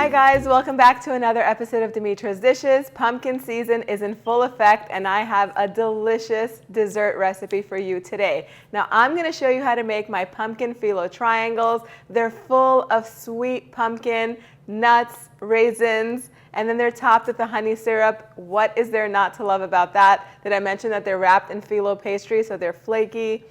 Hi guys, welcome back to another episode of Demetra's Dishes. Pumpkin season is in full effect and I have a delicious dessert recipe for you today. Now I'm going to show you how to make my pumpkin phyllo triangles. They're full of sweet pumpkin, nuts, raisins, and then they're topped with the honey syrup. What is there not to love about that? Did I mention that they're wrapped in Phyllo Pastry, so they're flaky,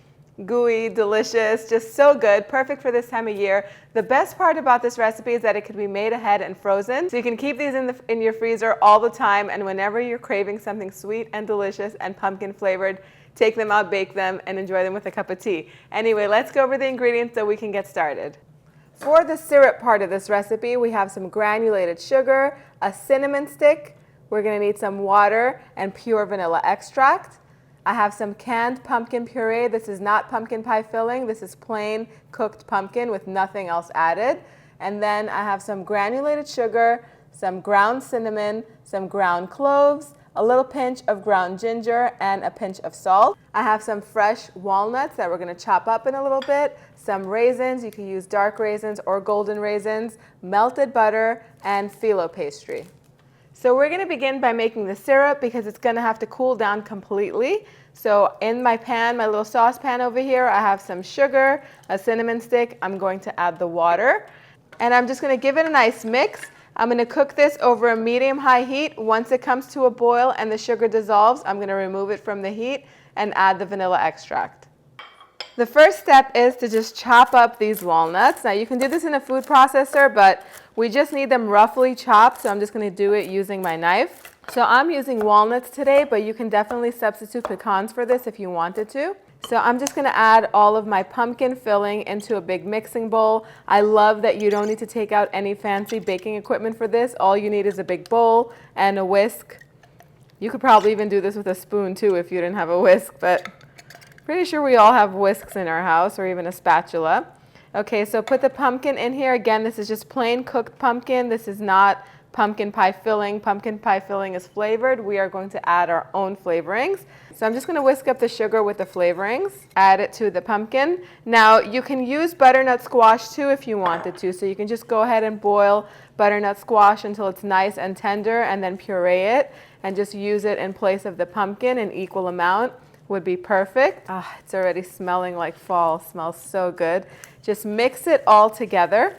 gooey, delicious, just so good, perfect for this time of year. The best part about this recipe is that it can be made ahead and frozen, so you can keep these in your freezer all the time, and whenever you're craving something sweet and delicious and pumpkin flavored, take them out, bake them, and enjoy them with a cup of tea. Anyway, let's go over the ingredients so we can get started. For the syrup part of this recipe, we have some granulated sugar, a cinnamon stick, we're going to need some water and pure vanilla extract. I have some canned pumpkin puree. This is not pumpkin pie filling. This is plain cooked pumpkin with nothing else added. And then I have some granulated sugar, some ground cinnamon, some ground cloves, a little pinch of ground ginger, and a pinch of salt. I have some fresh walnuts that we're going to chop up in a little bit, some raisins. You can use dark raisins or golden raisins, melted butter, and phyllo pastry. So we're going to begin by making the syrup because it's going to have to cool down completely. So in my pan, my little saucepan over here, I have some sugar, a cinnamon stick. I'm going to add the water, and I'm just going to give it a nice mix. I'm going to cook this over a medium-high heat. Once it comes to a boil and the sugar dissolves, I'm going to remove it from the heat and add the vanilla extract. The first step is to just chop up these walnuts. Now you can do this in a food processor, but we just need them roughly chopped, so I'm just going to do it using my knife. So I'm using walnuts today, but you can definitely substitute pecans for this if you wanted to. So I'm just going to add all of my pumpkin filling into a big mixing bowl. I love that you don't need to take out any fancy baking equipment for this. All you need is a big bowl and a whisk. You could probably even do this with a spoon too if you didn't have a whisk, but pretty sure we all have whisks in our house or even a spatula. Okay, so put the pumpkin in here. Again, this is just plain cooked pumpkin. This is not pumpkin pie filling. Pumpkin pie filling is flavored. We are going to add our own flavorings. So I'm just going to whisk up the sugar with the flavorings, add it to the pumpkin. Now you can use butternut squash too if you wanted to. So you can just go ahead and boil butternut squash until it's nice and tender and then puree it and just use it in place of the pumpkin in equal amount. Would be perfect. Ah, it's already smelling like fall. It smells so good. Just mix it all together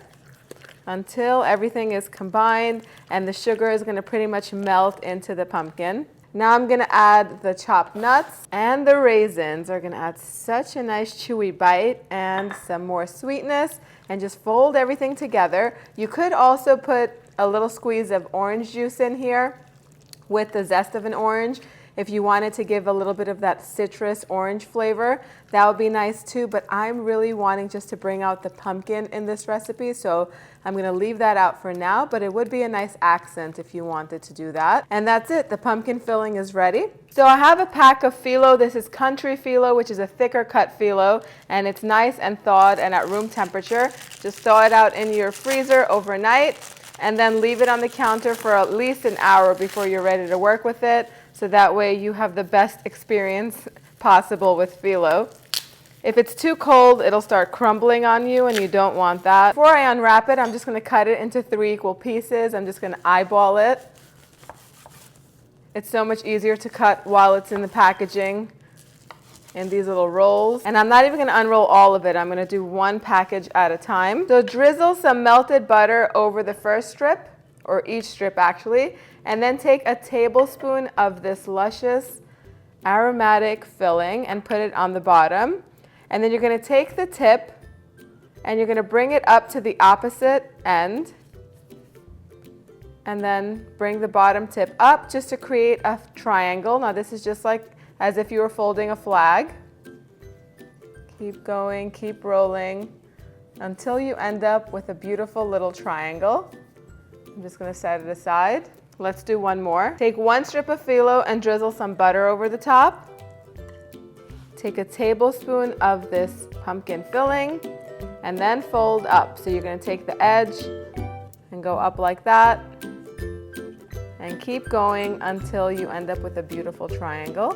until everything is combined and the sugar is going to pretty much melt into the pumpkin. Now I'm going to add the chopped nuts, and the raisins are going to add such a nice chewy bite and some more sweetness, and just fold everything together. You could also put a little squeeze of orange juice in here with the zest of an orange. If you wanted to give a little bit of that citrus orange flavor, that would be nice too, but I'm really wanting just to bring out the pumpkin in this recipe, so I'm going to leave that out for now, but it would be a nice accent if you wanted to do that. And that's it, the pumpkin filling is ready. So I have a pack of phyllo. This is country phyllo, which is a thicker cut phyllo, and it's nice and thawed and at room temperature. Just thaw it out in your freezer overnight, and then leave it on the counter for at least an hour before you're ready to work with it. So that way you have the best experience possible with phyllo. If it's too cold, it'll start crumbling on you and you don't want that. Before I unwrap it, I'm just going to cut it into 3 equal pieces. I'm just going to eyeball it. It's so much easier to cut while it's in the packaging in these little rolls. And I'm not even going to unroll all of it. I'm going to do one package at a time. So drizzle some melted butter over the first strip, or each strip actually. And then take a tablespoon of this luscious aromatic filling and put it on the bottom. And then you're going to take the tip and you're going to bring it up to the opposite end. And then bring the bottom tip up just to create a triangle. Now this is just like as if you were folding a flag. Keep going, keep rolling until you end up with a beautiful little triangle. I'm just going to set it aside. Let's do one more. Take 1 strip of phyllo and drizzle some butter over the top. Take a tablespoon of this pumpkin filling and then fold up. So you're going to take the edge and go up like that and keep going until you end up with a beautiful triangle.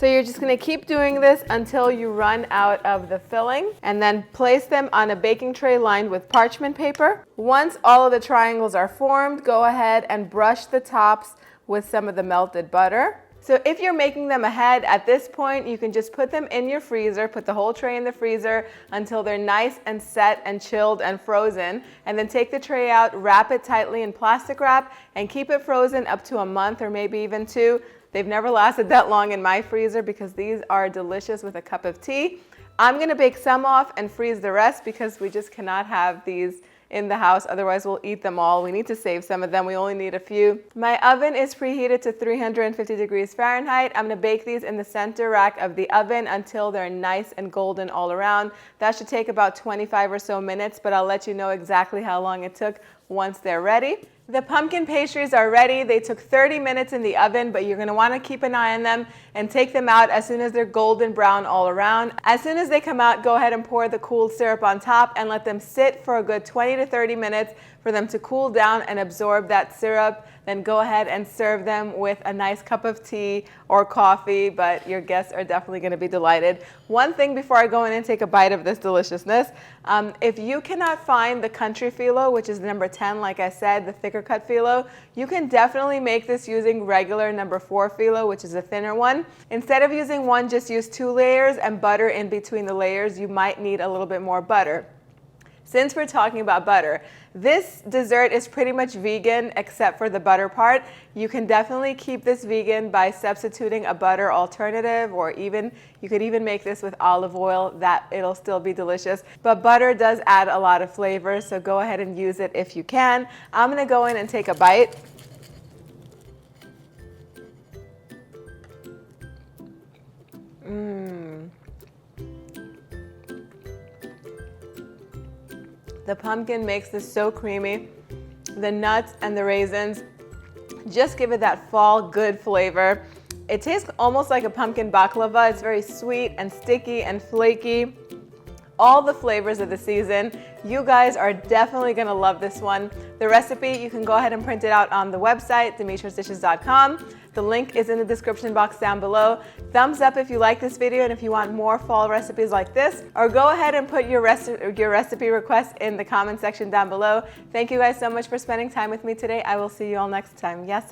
So you're just gonna keep doing this until you run out of the filling, and then place them on a baking tray lined with parchment paper. Once all of the triangles are formed, go ahead and brush the tops with some of the melted butter. So if you're making them ahead, at this point, you can just put them in your freezer, put the whole tray in the freezer until they're nice and set and chilled and frozen, and then take the tray out, wrap it tightly in plastic wrap, and keep it frozen up to a month or maybe even 2. They've never lasted that long in my freezer because these are delicious with a cup of tea. I'm gonna bake some off and freeze the rest because we just cannot have these in the house, otherwise we'll eat them all. We need to save some of them, we only need a few. My oven is preheated to 350 degrees Fahrenheit. I'm gonna bake these in the center rack of the oven until they're nice and golden all around. That should take about 25 or so minutes, but I'll let you know exactly how long it took once they're ready. The pumpkin pastries are ready. They took 30 minutes in the oven, but you're gonna wanna keep an eye on them and take them out as soon as they're golden brown all around. As soon as they come out, go ahead and pour the cooled syrup on top and let them sit for a good 20 to 30 minutes for them to cool down and absorb that syrup. Then go ahead and serve them with a nice cup of tea or coffee, but your guests are definitely gonna be delighted. One thing before I go in and take a bite of this deliciousness, if you cannot find the country phyllo, which is number 10, like I said, the thicker cut phyllo, you can definitely make this using regular number 4 phyllo, which is a thinner one. Instead of using one, just use 2 layers and butter in between the layers. You might need a little bit more butter. Since we're talking about butter, this dessert is pretty much vegan except for the butter part. You can definitely keep this vegan by substituting a butter alternative, or even you could even make this with olive oil. That it'll still be delicious. But butter does add a lot of flavor, so go ahead and use it if you can. I'm gonna go in and take a bite. The pumpkin makes this so creamy. The nuts and the raisins just give it that fall good flavor. It tastes almost like a pumpkin baklava. It's very sweet and sticky and flaky. All the flavors of the season. You guys are definitely gonna love this one. The recipe, you can go ahead and print it out on the website, dimitrasdishes.com. The link is in the description box down below. Thumbs up if you like this video and if you want more fall recipes like this, or go ahead and put your recipe requests in the comment section down below. Thank you guys so much for spending time with me today. I will see you all next time. Yes,